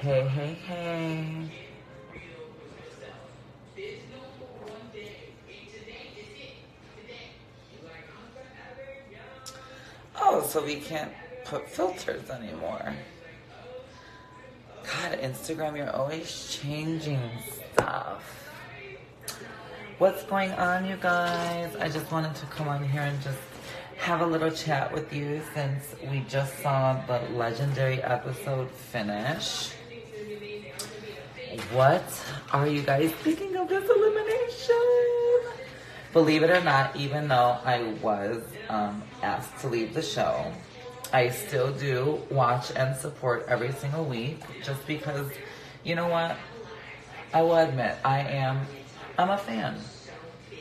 Hey, hey, hey. Oh, so we can't put filters anymore. God, Instagram, you're always changing stuff. What's going on, you guys? I just wanted to come on here and just have a little chat with you since we just saw the legendary episode finish. What are you guys thinking of this elimination? Believe it or not, even though I was asked to leave the show, I still do watch and support every single week just because, you know what? I will admit, I'm a fan.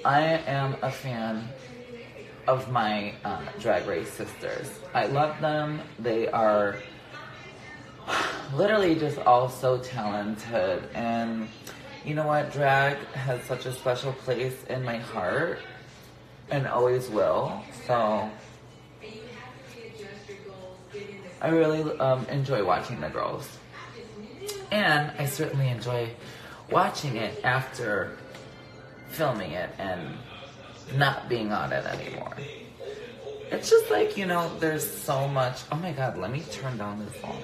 I am a fan of my Drag Race sisters. I love them. They are literally just all so talented. And you know what? Drag has such a special place in my heart and always will. So I really enjoy watching the girls. And I certainly enjoy watching it after filming it and not being on it anymore. It's just like, you know, there's so much. Oh my God, let me turn down this volume.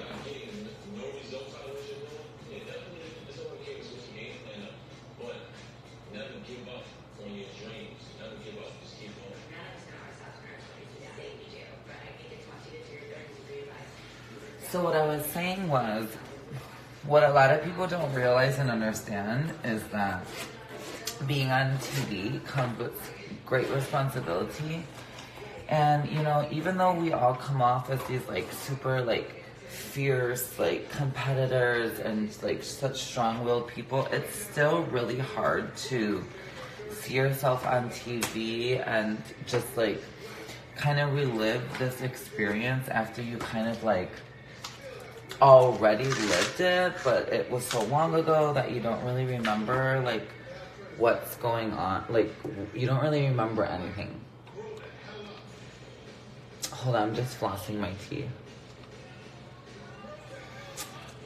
So what I was saying was, what a lot of people don't realize and understand is that being on TV comes with great responsibility. And, you know, even though we all come off as these, like, super, like, fierce, like, competitors and, like, such strong-willed people, it's still really hard to see yourself on TV and just, like, kind of relive this experience after you kind of, like, already lived it, but it was so long ago that you don't really remember, like, what's going on. Like, you don't really remember anything. Hold on, I'm just flossing my teeth.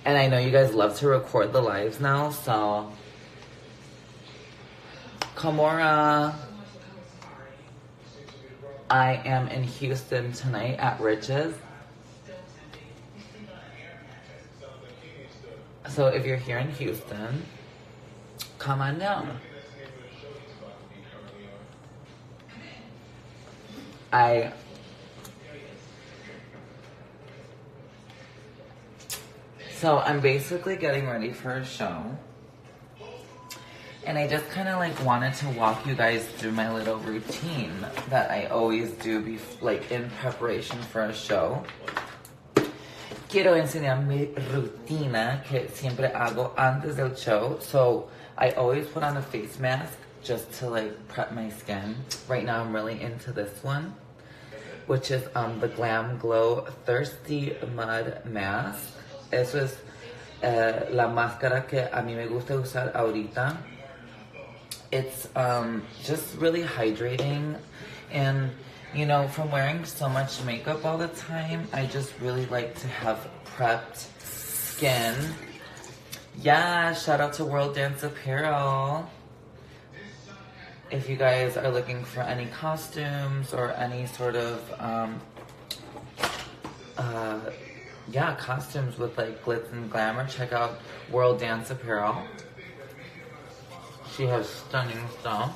And I know you guys love to record the lives now, so Kamora. I am in Houston tonight at Rich's. So if you're here in Houston, come on down. So I'm basically getting ready for a show. And I just kind of like wanted to walk you guys through my little routine that I always do like in preparation for a show. Quiero enseñar mi rutina que siempre hago antes del show. So I always put on a face mask just to like prep my skin. Right now I'm really into this one, which is the Glam Glow Thirsty Mud Mask. Eso es la máscara que a mí me gusta usar ahorita. It's just really hydrating, and you know, from wearing so much makeup all the time, I just really like to have prepped skin. Yeah, shout out to World Dance Apparel. If you guys are looking for any costumes or any sort of costumes with like glitz and glamour, check out World Dance Apparel. She has stunning stuff.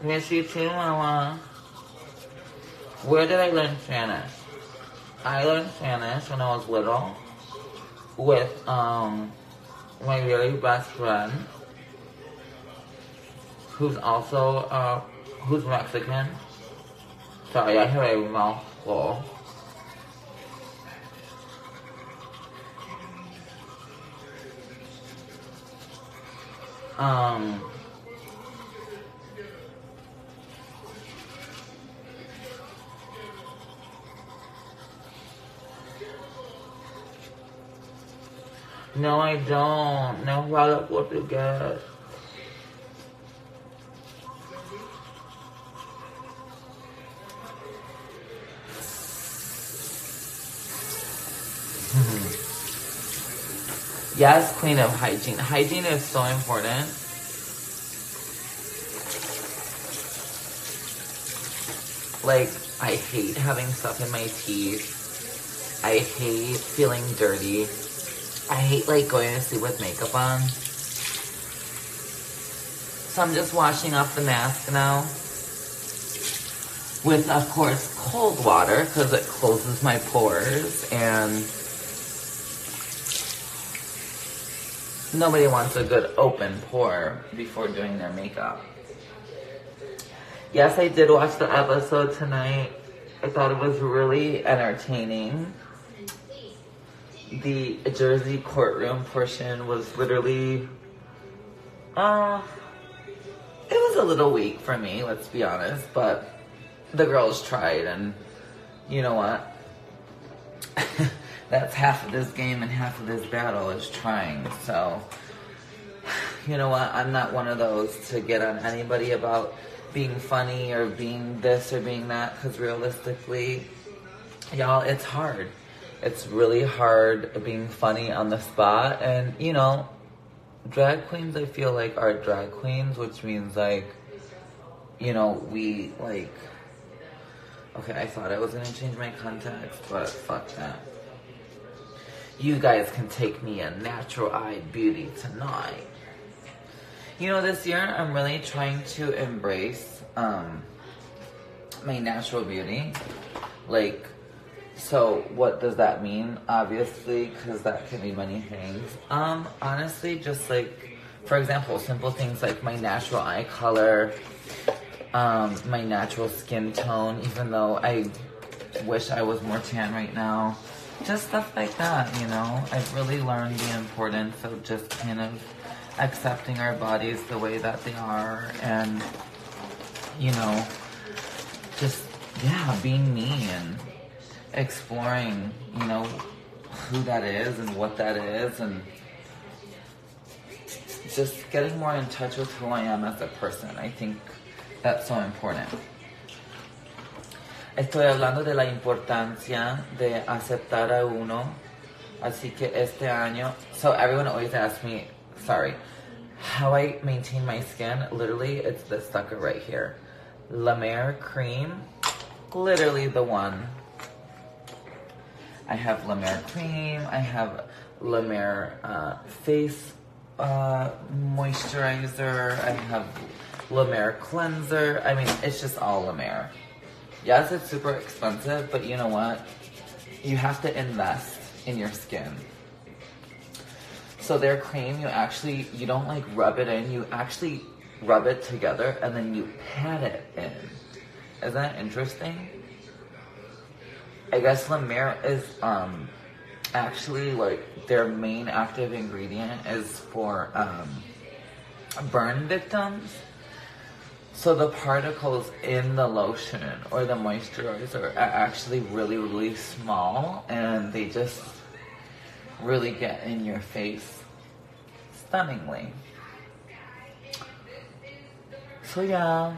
Miss you too, Mama. Where did I learn Spanish? I learned Spanish when I was little with my really best friend, who's also who's Mexican. Sorry, I have a mouthful. No, I don't. No hablo portugués. Yes, queen of hygiene. Hygiene is so important. Like, I hate having stuff in my teeth. I hate feeling dirty. I hate, like, going to sleep with makeup on. So I'm just washing off the mask now. With, of course, cold water, because it closes my pores. And nobody wants a good open pore before doing their makeup. Yes, I did watch the episode tonight. I thought it was really entertaining. The Jersey courtroom portion was literally, it was a little weak for me, let's be honest, but the girls tried, and you know what? That's half of this game and half of this battle is trying, so you know what? I'm not one of those to get on anybody about being funny or being this or being that, because realistically, y'all, it's hard. It's really hard being funny on the spot. And you know, drag queens, I feel like, are drag queens, which means, like, you know, we like, okay, I thought I was gonna change my context, but fuck that. You guys can take me a natural-eyed beauty tonight. You know, this year I'm really trying to embrace my natural beauty. Like, so what does that mean? Obviously, because that can be many things. Honestly, just like, for example, simple things like my natural eye color, my natural skin tone, even though I wish I was more tan right now. Just stuff like that, you know? I've really learned the importance of just kind of accepting our bodies the way that they are, and, you know, just, yeah, being me and exploring, you know, who that is and what that is, and just getting more in touch with who I am as a person. I think that's so important. Estoy hablando de la importancia de aceptar a uno. Así que este año, so everyone always asks me, sorry, how I maintain my skin. Literally, it's this sucker right here. La Mer cream, literally the one. I have La Mer cream, I have La Mer face moisturizer, I have La Mer cleanser. I mean, it's just all La Mer. Yes, it's super expensive, but you know what? You have to invest in your skin. So their cream, you don't like rub it in, you actually rub it together and then you pat it in. Isn't that interesting? I guess La Mer is actually, like, their main active ingredient is for burn victims. So the particles in the lotion or the moisturizer are actually really, really small, and they just really get in your face stunningly. So yeah,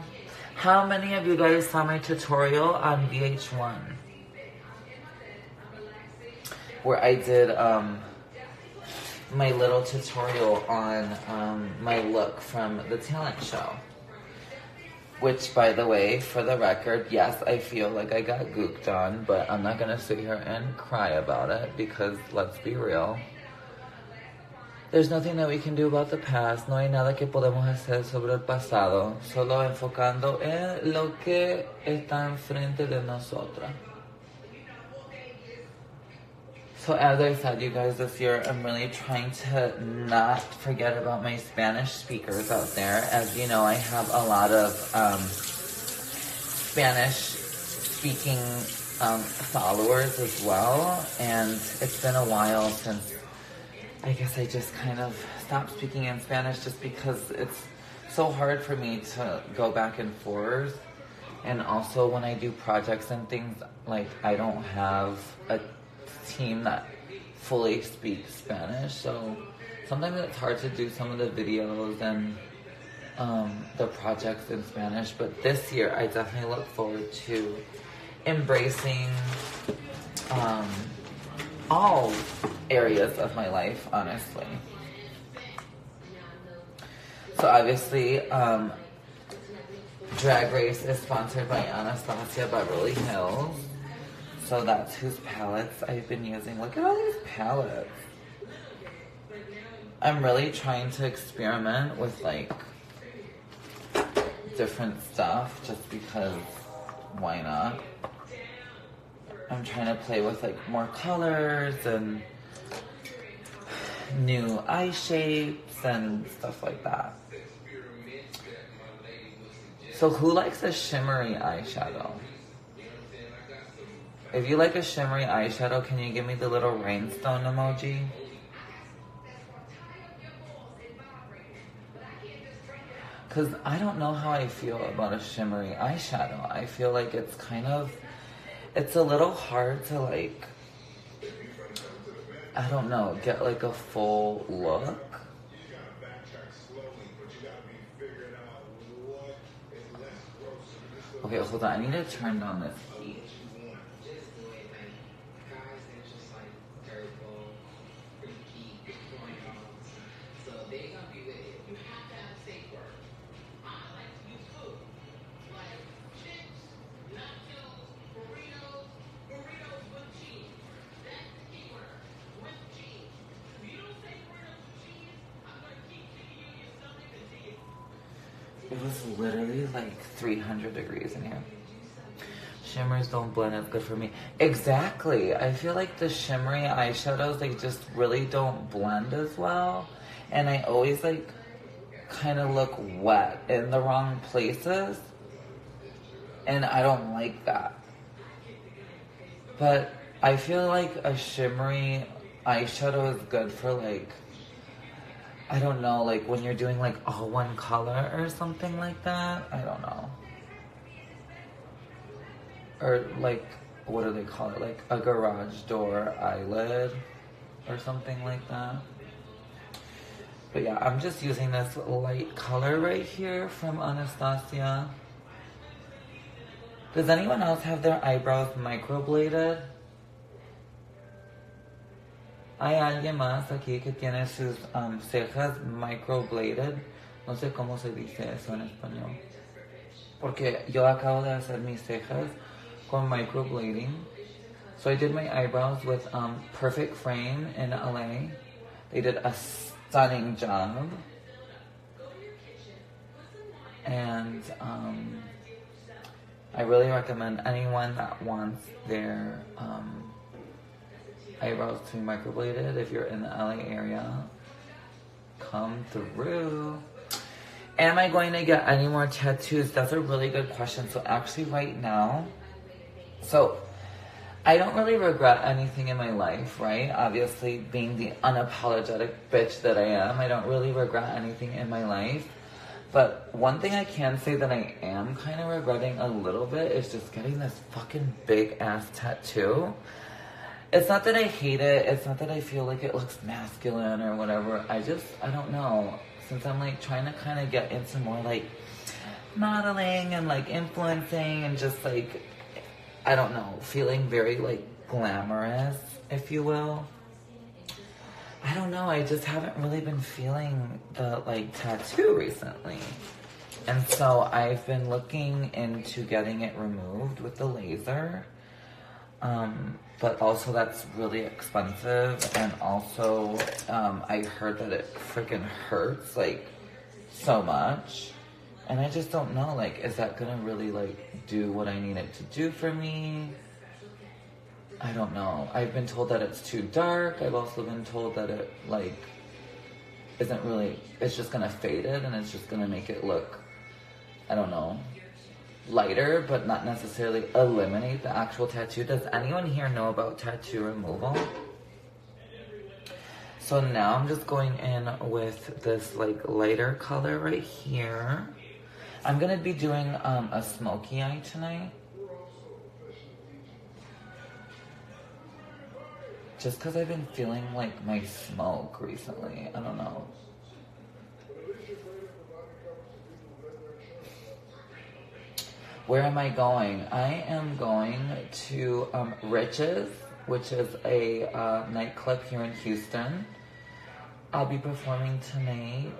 how many of you guys saw my tutorial on VH1? Where I did my little tutorial on my look from the talent show. Which, by the way, for the record, yes, I feel like I got gooked on, but I'm not gonna sit here and cry about it, because let's be real. There's nothing that we can do about the past. No hay nada que podemos hacer sobre el pasado. Solo enfocando en lo que está enfrente de nosotras. So as I said, you guys, this year I'm really trying to not forget about my Spanish speakers out there. As you know, I have a lot of Spanish speaking followers as well. And it's been a while since I guess I just kind of stopped speaking in Spanish, just because it's so hard for me to go back and forth. And also when I do projects and things, like, I don't have a team that fully speaks Spanish, so sometimes it's hard to do some of the videos and the projects in Spanish. But this year I definitely look forward to embracing all areas of my life, honestly. So obviously, Drag Race is sponsored by Anastasia Beverly Hills. So that's whose palettes I've been using. Look at all these palettes. I'm really trying to experiment with like different stuff just because why not? I'm trying to play with like more colors and new eye shapes and stuff like that. So who likes a shimmery eyeshadow? If you like a shimmery eyeshadow, can you give me the little rhinestone emoji? Because I don't know how I feel about a shimmery eyeshadow. I feel like it's kind of, it's a little hard to like, I don't know, get like a full look. Okay, hold on. I need to turn down this heat. It was literally like 300 degrees in here. Shimmers don't blend as good for me. Exactly. I feel like the shimmery eyeshadows, they just really don't blend as well. And I always like kind of look wet in the wrong places. And I don't like that. But I feel like a shimmery eyeshadow is good for like, I don't know, like when you're doing like all one color or something like that. I don't know. Or like, what do they call it? Like a garage door eyelid or something like that. But yeah, I'm just using this light color right here from Anastasia. Does anyone else have their eyebrows microbladed? Hay alguien más aquí que tiene sus cejas microbladed. No sé cómo se dice eso en español. Porque yo acabo de hacer mis cejas con microblading. So I did my eyebrows with Perfect Frame in LA. They did a stunning job. And I really recommend anyone that wants their eyebrows to be microbladed, if you're in the LA area, come through. Am I going to get any more tattoos? That's a really good question. So actually right now, so I don't really regret anything in my life, right? Obviously, being the unapologetic bitch that I am, I don't really regret anything in my life. But one thing I can say that I am kind of regretting a little bit is just getting this fucking big ass tattoo. It's not that I hate it. It's not that I feel like it looks masculine or whatever. I don't know. Since I'm like trying to kind of get into more like modeling and like influencing and just like, I don't know, feeling very like glamorous, if you will. I don't know. I just haven't really been feeling the like tattoo recently. And so I've been looking into getting it removed with the laser. But also that's really expensive, and also I heard that it freaking hurts like so much, and I just don't know, like, is that gonna really like do what I need it to do for me? I don't know. I've been told that it's too dark. I've also been told that it like isn't really, it's just gonna fade it and it's just gonna make it look, I don't know, lighter, but not necessarily eliminate the actual tattoo. Does anyone here know about tattoo removal? So now I'm just going in with this like lighter color right here. I'm gonna be doing a smoky eye tonight. Just because I've been feeling like my smoke recently. I don't know. Where am I going? I am going to Rich's which is a nightclub here in Houston. I'll be performing tonight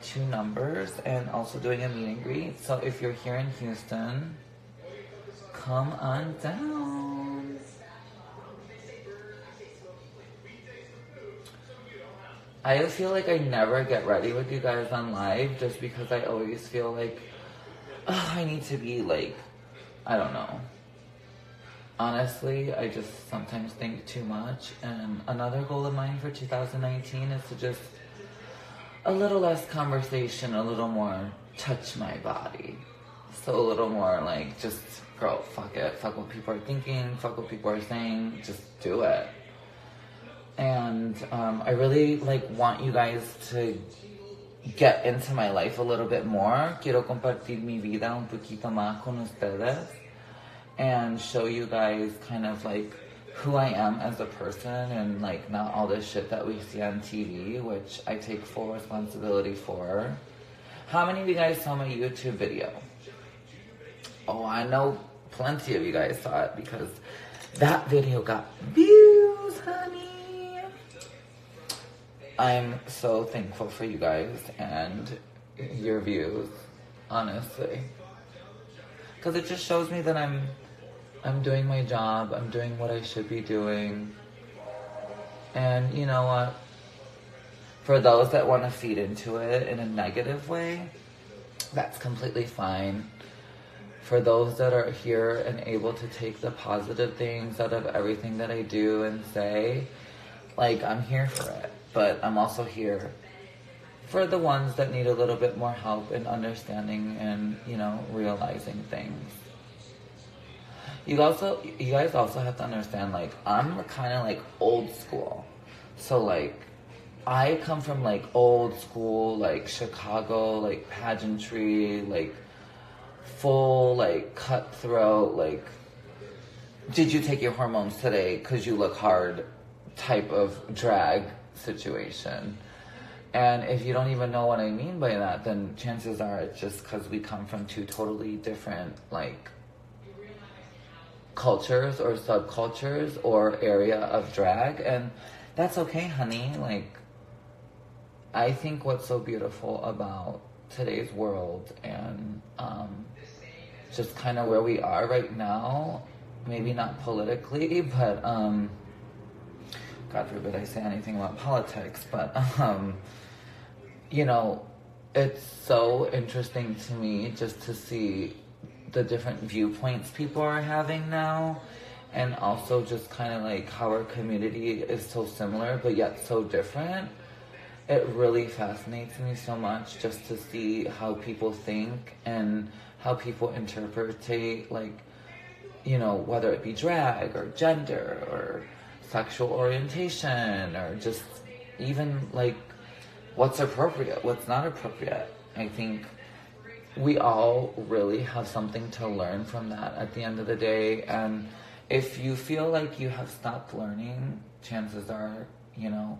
2 numbers and also doing a meet and greet. So if you're here in Houston, come on down. I feel like I never get ready with you guys on live just because I always feel like, oh, I need to be like, I don't know. Honestly, I just sometimes think too much, and another goal of mine for 2019 is to just a little less conversation, a little more touch my body. So a little more like, just, girl, fuck it. Fuck what people are thinking, fuck what people are saying, just do it. And I really want you guys to get into my life a little bit more. Quiero compartir mi vida un poquito más con ustedes. And show you guys kind of like who I am as a person and like not all this shit that we see on TV, which I take full responsibility for. How many of you guys saw my YouTube video? Oh, I know plenty of you guys saw it because that video got views, honey. I'm so thankful for you guys and your views, honestly. Because it just shows me that I'm doing my job. I'm doing what I should be doing. And you know what? For those that want to feed into it in a negative way, that's completely fine. For those that are here and able to take the positive things out of everything that I do and say, like, I'm here for it. But I'm also here for the ones that need a little bit more help in understanding and, you know, realizing things. You guys also have to understand, like, I'm kind of like old school. So like, I come from like old school, like Chicago, like pageantry, like full, like cutthroat, like, did you take your hormones today because you look hard type of drag situation. And if you don't even know what I mean by that, then chances are it's just because we come from 2 totally different, like, cultures or subcultures or area of drag. And that's okay, honey. Like, I think what's so beautiful about today's world and just kind of where we are right now, maybe not politically, but God forbid I say anything about politics, but you know, it's so interesting to me just to see the different viewpoints people are having now, and also just kind of like how our community is so similar but yet so different. It really fascinates me so much just to see how people think and how people interpret, like, you know, whether it be drag or gender or sexual orientation or just even like what's appropriate, what's not appropriate. I think we all really have something to learn from that at the end of the day. And if you feel like you have stopped learning, chances are, you know,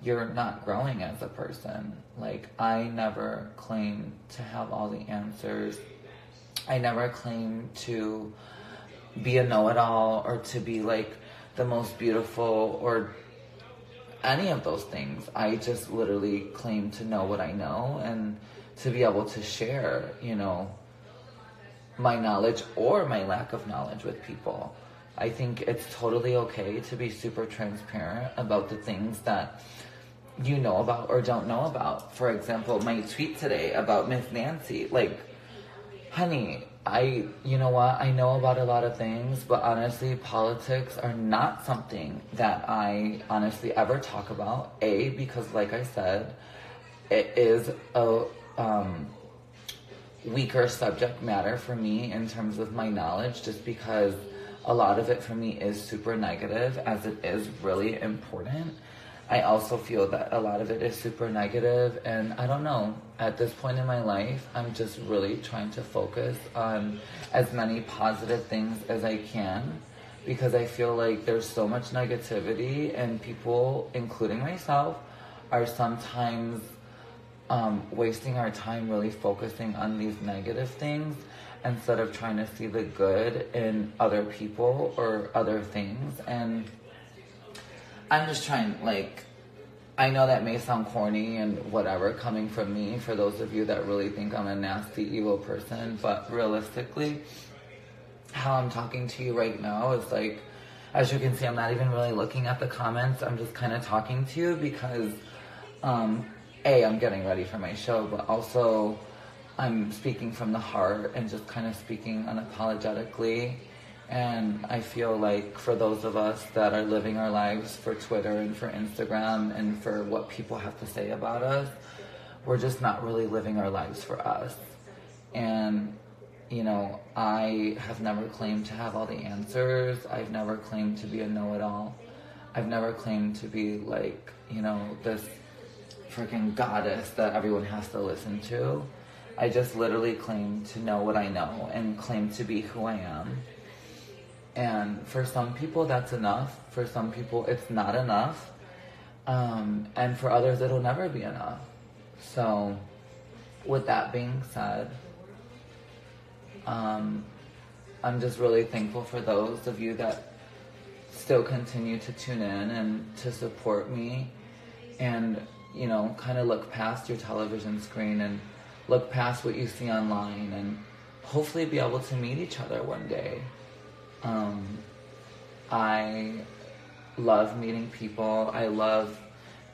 you're not growing as a person. Like, I never claim to have all the answers. I never claim to be a know-it-all or to be like the most beautiful or any of those things. I just literally claim to know what I know and to be able to share, you know, my knowledge or my lack of knowledge with people. I think it's totally okay to be super transparent about the things that you know about or don't know about. For example, my tweet today about Miss Nancy, like, honey, you know what, I know about a lot of things, but honestly, politics are not something that I honestly ever talk about. Because like I said, it is a weaker subject matter for me in terms of my knowledge, just because a lot of it for me is super negative, as it is really important. I also feel that a lot of it is super negative, and I don't know, at this point in my life, I'm just really trying to focus on as many positive things as I can, because I feel like there's so much negativity, and people, including myself, are sometimes wasting our time really focusing on these negative things instead of trying to see the good in other people or other things. And I'm just trying, like, I know that may sound corny and whatever coming from me for those of you that really think I'm a nasty, evil person, but realistically, how I'm talking to you right now is like, as you can see, I'm not even really looking at the comments. I'm just kind of talking to you because, A, I'm getting ready for my show, but also I'm speaking from the heart and just kind of speaking unapologetically. And I feel like for those of us that are living our lives for Twitter and for Instagram and for what people have to say about us, we're just not really living our lives for us. And, you know, I have never claimed to have all the answers. I've never claimed to be a know-it-all. I've never claimed to be like, you know, this freaking goddess that everyone has to listen to. I just literally claim to know what I know and claim to be who I am. And for some people, that's enough. For some people, it's not enough. And for others, it'll never be enough. So, with that being said, I'm just really thankful for those of you that still continue to tune in and to support me and, you know, kind of look past your television screen and look past what you see online and hopefully be able to meet each other one day. I love meeting people. I love,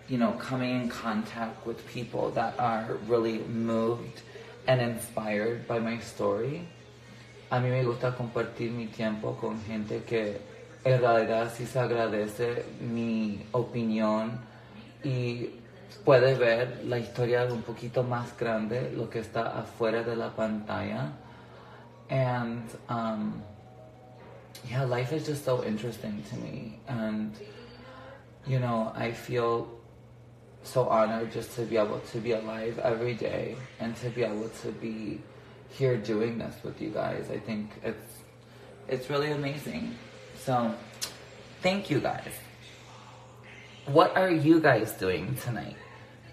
you know, coming in contact with people that are really moved and inspired by my story. A mí me gusta compartir mi tiempo con gente que en realidad sí se agradece mi opinión y puede ver la historia un poquito más grande, lo que está afuera de la pantalla. And, yeah, life is just so interesting to me. And, you know, I feel so honored just to be able to be alive every day and to be able to be here doing this with you guys. I think it's really amazing. So, thank you guys. What are you guys doing tonight?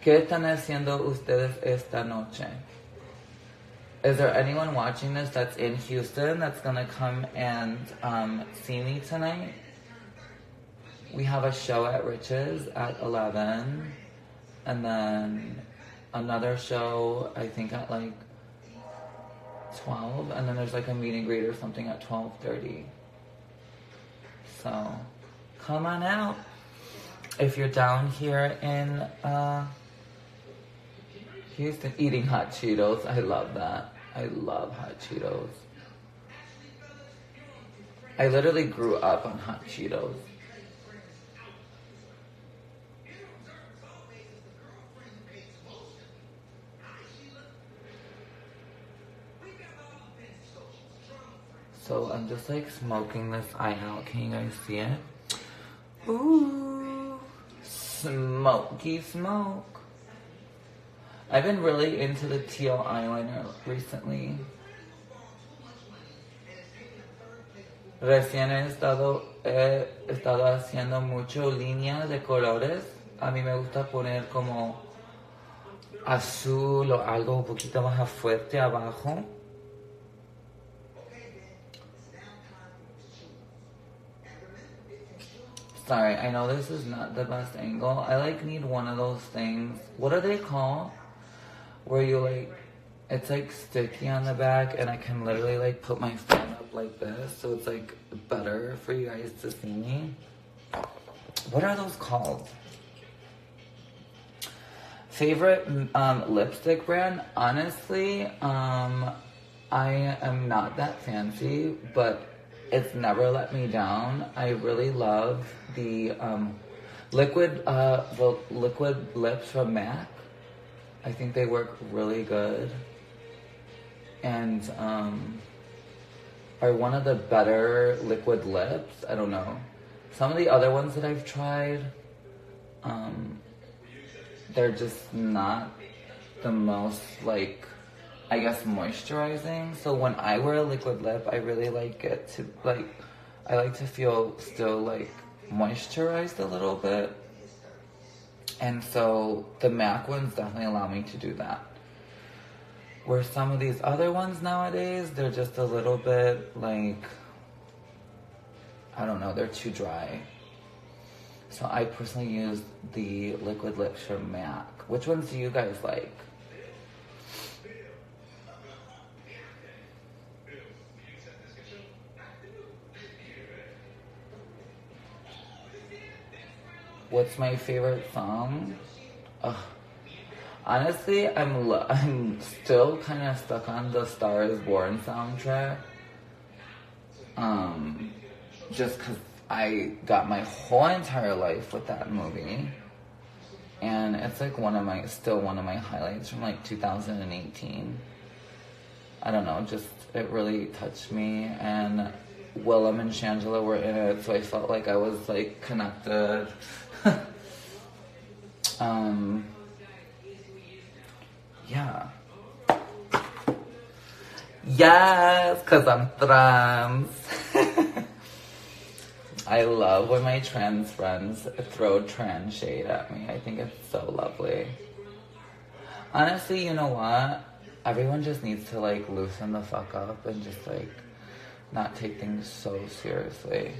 ¿Qué están haciendo ustedes esta noche? Is there anyone watching this that's in Houston that's gonna come and see me tonight? We have a show at Rich's at 11, and then another show I think at like 12, and then there's like a meet and greet or something at 12:30. So come on out if you're down here in Houston eating hot Cheetos. I love that. I love hot Cheetos. I literally grew up on hot Cheetos. So I'm just like smoking this eye out. Can you guys see it? Ooh, smoky smoke. I've been really into the teal eyeliner recently. Recién he estado haciendo mucho línea de colores. A mí me gusta poner como azul o algo un poquito más fuerte abajo. Sorry, I know this is not the best angle. I like need one of those things. What are they called? Where you like, it's like sticky on the back and I can literally like put my phone up like this. So it's like better for you guys to see me. What are those called? Favorite lipstick brand? Honestly, I am not that fancy, but it's never let me down. I really love the liquid lips from MAC. I think they work really good and are one of the better liquid lips. I don't know. Some of the other ones that I've tried, they're just not the most, like, I guess, moisturizing. So when I wear a liquid lip, I really like it to, like, I like to feel still, like, moisturized a little bit. And so the MAC ones definitely allow me to do that. Where some of these other ones nowadays, they're just a little bit like, I don't know, they're too dry. So I personally use the liquid lipstick MAC. Which ones do you guys like? What's my favorite song? Honestly, I'm still kind of stuck on the Star is Born soundtrack. Just because I got my whole entire life with that movie. And it's like still one of my highlights from like 2018. I don't know, just it really touched me. And Willem and Shangela were in it, so I felt like I was like connected. Yeah. Yes, because I'm trans. I love when my trans friends throw trans shade at me. I think it's so lovely. Honestly, you know what? Everyone just needs to like loosen the fuck up and just like not take things so seriously.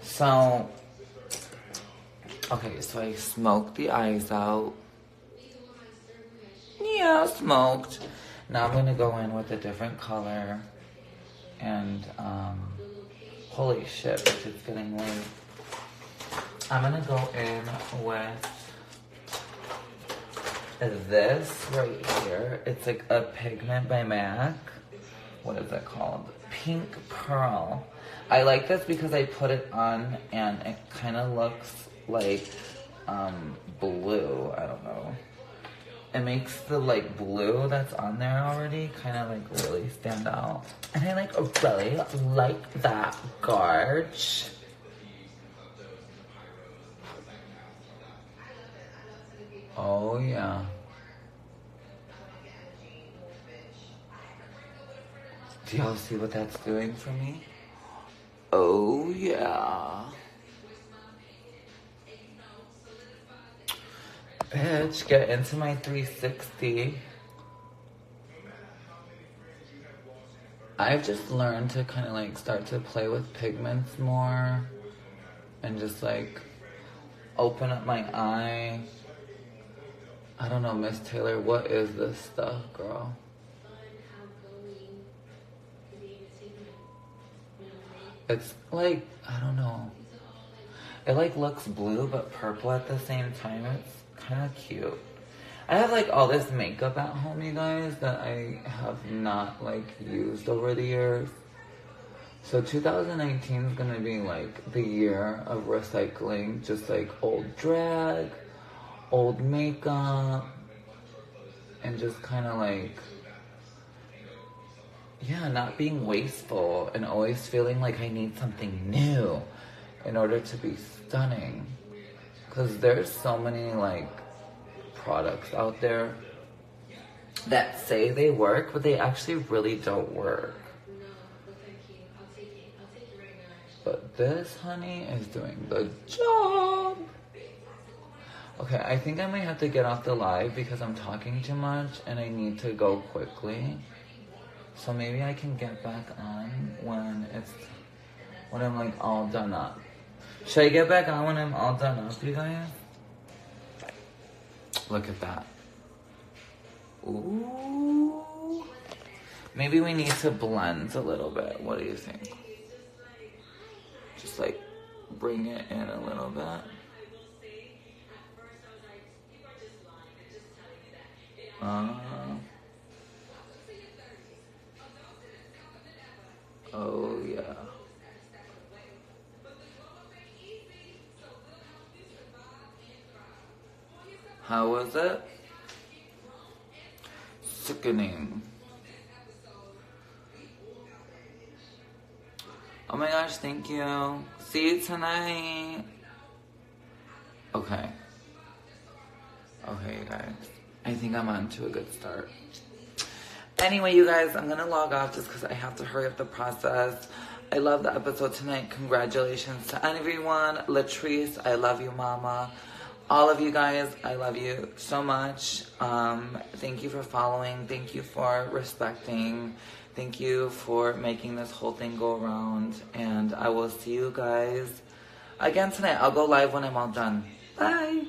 So, okay, so I smoked the eyes out. Yeah, smoked. Now I'm gonna go in with a different color. And, holy shit, bitch, it's getting late. I'm gonna go in with this right here. It's like a pigment by MAC. What is it called? Pink Pearl. I like this because I put it on and it kind of looks like blue. I don't know. It makes the like blue that's on there already kind of like really stand out. And I like really like that gorge. Oh yeah. Do y'all see what that's doing for me? Oh yeah. Bitch, get into my 360. I've just learned to kind of like start to play with pigments more and just like open up my eye. I don't know, Miss Taylor, what is this stuff, girl? It's like, I don't know. It like looks blue but purple at the same time. It's kind of cute. I have like all this makeup at home, you guys, that I have not like used over the years. So 2019 is gonna be like the year of recycling, just like old drag, old makeup, and just kind of like, yeah, not being wasteful and always feeling like I need something new in order to be stunning. Because there's so many like products out there that say they work, but they actually really don't work. But this, honey, is doing the job. Okay, I think I might have to get off the live because I'm talking too much and I need to go quickly. So maybe I can get back on when I'm like all done up. Should I get back on when I'm all done up, you guys? Look at that. Ooh. Maybe we need to blend a little bit. What do you think? Just like bring it in a little bit. Oh yeah. How was it? Sickening. Oh my gosh, thank you. See you tonight. Okay. Okay, you guys. I think I'm on to a good start. Anyway, you guys, I'm gonna log off just because I have to hurry up the process. I love the episode tonight. Congratulations to everyone. Latrice, I love you, mama. all of you guys, I love you so much. Thank you for following. Thank you for respecting. Thank you for making this whole thing go around. And I will see you guys again tonight. I'll go live when I'm all done. Bye.